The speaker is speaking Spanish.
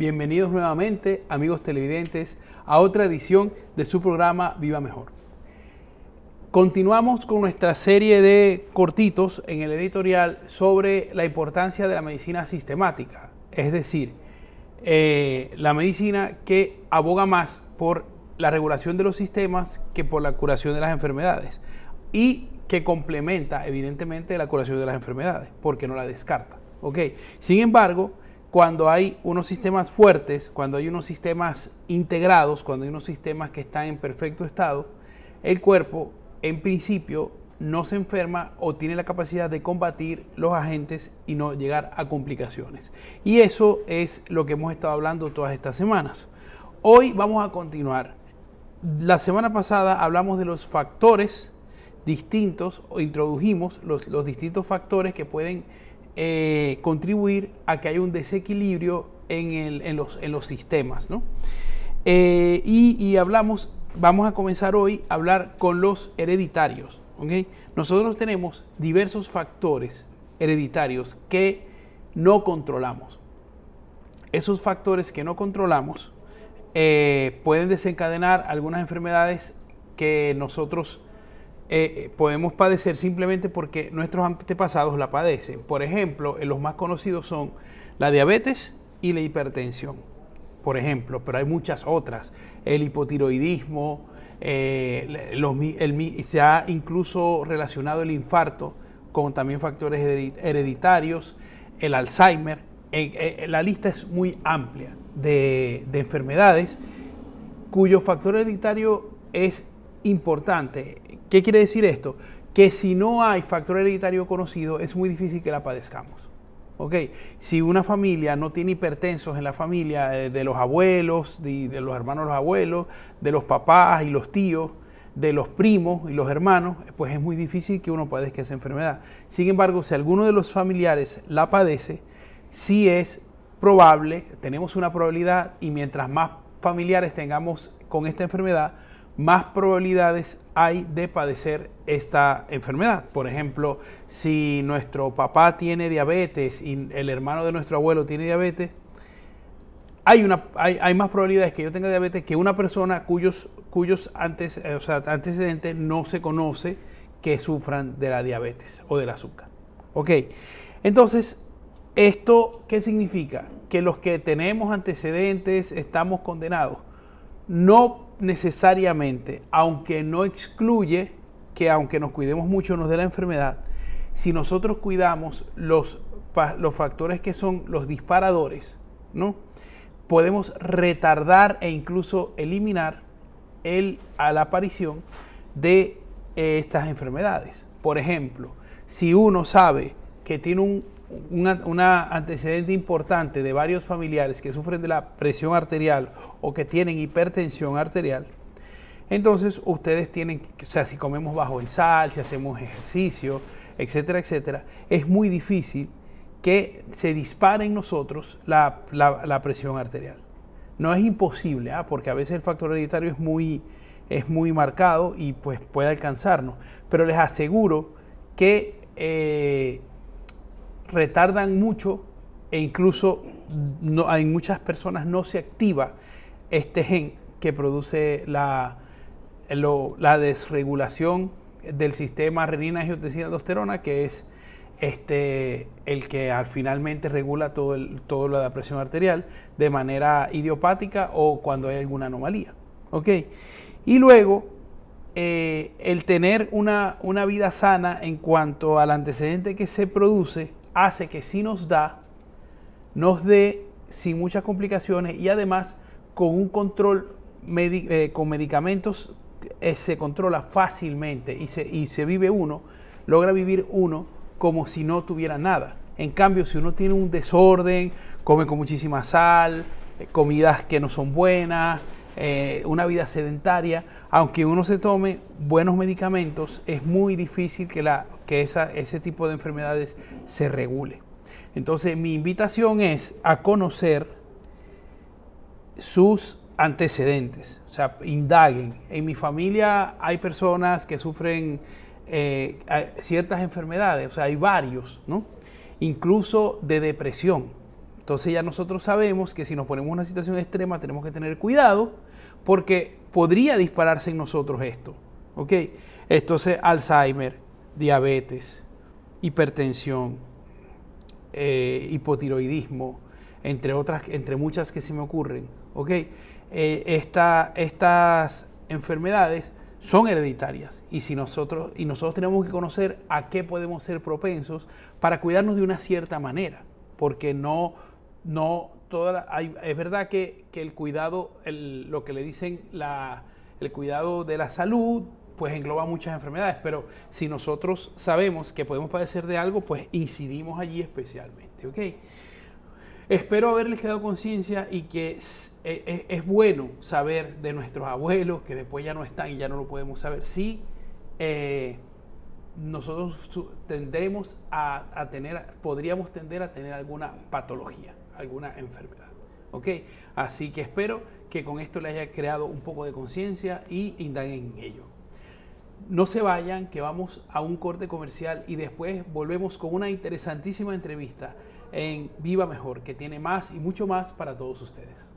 Bienvenidos nuevamente, amigos televidentes, a otra edición de su programa Viva Mejor. Continuamos con nuestra serie de cortitos en el editorial sobre la importancia de la medicina sistemática, es decir, la medicina que aboga más por la regulación de los sistemas que por la curación de las enfermedades y que complementa evidentemente la curación de las enfermedades, porque no la descarta. ¿Okay? Sin embargo, cuando hay unos sistemas fuertes, cuando hay unos sistemas integrados, cuando hay unos sistemas que están en perfecto estado, el cuerpo en principio no se enferma o tiene la capacidad de combatir los agentes y no llegar a complicaciones. Y eso es lo que hemos estado hablando todas estas semanas. Hoy vamos a continuar. La semana pasada hablamos de los factores distintos o introdujimos los distintos factores que pueden contribuir a que haya un desequilibrio en los sistemas, ¿no? Y vamos a comenzar hoy a hablar con los hereditarios. ¿Okay? Nosotros tenemos diversos factores hereditarios que no controlamos. Esos factores que no controlamos pueden desencadenar algunas enfermedades que nosotros podemos padecer simplemente porque nuestros antepasados la padecen. Por ejemplo, los más conocidos son la diabetes y la hipertensión, por ejemplo, pero hay muchas otras. El hipotiroidismo, se ha incluso relacionado el infarto con también factores hereditarios, el Alzheimer. La lista es muy amplia de enfermedades cuyo factor hereditario es importante. ¿Qué quiere decir esto? Que si no hay factor hereditario conocido, es muy difícil que la padezcamos. ¿Okay? Si una familia no tiene hipertensos en la familia, de los abuelos, de los hermanos de los abuelos, de los papás y los tíos, de los primos y los hermanos, pues es muy difícil que uno padezca esa enfermedad. Sin embargo, si alguno de los familiares la padece, sí es probable, tenemos una probabilidad, y mientras más familiares tengamos con esta enfermedad, más probabilidades hay de padecer esta enfermedad. Por ejemplo, si nuestro papá tiene diabetes y el hermano de nuestro abuelo tiene diabetes, hay más probabilidades que yo tenga diabetes que una persona cuyos antecedentes no se conoce que sufran de la diabetes o del azúcar. ¿Ok? Entonces, ¿esto qué significa? Que los que tenemos antecedentes estamos condenados. No necesariamente, aunque no excluye que aunque nos cuidemos mucho nos dé la enfermedad, si nosotros cuidamos los factores que son los disparadores, ¿no? Podemos retardar e incluso eliminar a la aparición de estas enfermedades. Por ejemplo, si uno sabe que tiene una antecedente importante de varios familiares que sufren de la presión arterial o que tienen hipertensión arterial, entonces ustedes tienen, o sea, si comemos bajo en sal, si hacemos ejercicio, etcétera, etcétera, es muy difícil que se dispare en nosotros la presión arterial. No es imposible, porque a veces el factor hereditario es muy marcado y pues puede alcanzarnos, pero les aseguro que retardan mucho e incluso en muchas personas no se activa este gen que produce la desregulación del sistema renina-angiotensina-aldosterona, que es el que finalmente regula todo la presión arterial de manera idiopática o cuando hay alguna anomalía. ¿Okay? Y luego, el tener una vida sana en cuanto al antecedente que se produce hace que si nos dé sin muchas complicaciones y además con un control con medicamentos se controla fácilmente y se logra vivir uno como si no tuviera nada. En cambio, si uno tiene un desorden, come con muchísima sal, comidas que no son buenas, una vida sedentaria, aunque uno se tome buenos medicamentos, es muy difícil que ese tipo de enfermedades se regule. Entonces, mi invitación es a conocer sus antecedentes, o sea, indaguen. En mi familia hay personas que sufren ciertas enfermedades, o sea, hay varios, ¿no? Incluso de depresión. Entonces ya nosotros sabemos que si nos ponemos en una situación extrema tenemos que tener cuidado porque podría dispararse en nosotros esto. ¿Ok? Entonces Alzheimer, diabetes, hipertensión, hipotiroidismo, entre muchas que se me ocurren. ¿Ok? Estas enfermedades son hereditarias y nosotros tenemos que conocer a qué podemos ser propensos para cuidarnos de una cierta manera, porque es verdad que el cuidado, lo que le dicen el cuidado de la salud, pues engloba muchas enfermedades, pero si nosotros sabemos que podemos padecer de algo, pues incidimos allí especialmente, ¿ok? Espero haberles quedado conciencia y que es bueno saber de nuestros abuelos, que después ya no están y ya no lo podemos saber. Sí, nosotros podríamos tender a tener alguna patología, alguna enfermedad. ¿Ok? Así que espero que con esto les haya creado un poco de conciencia y indaguen en ello. No se vayan, que vamos a un corte comercial y después volvemos con una interesantísima entrevista en Viva Mejor, que tiene más y mucho más para todos ustedes.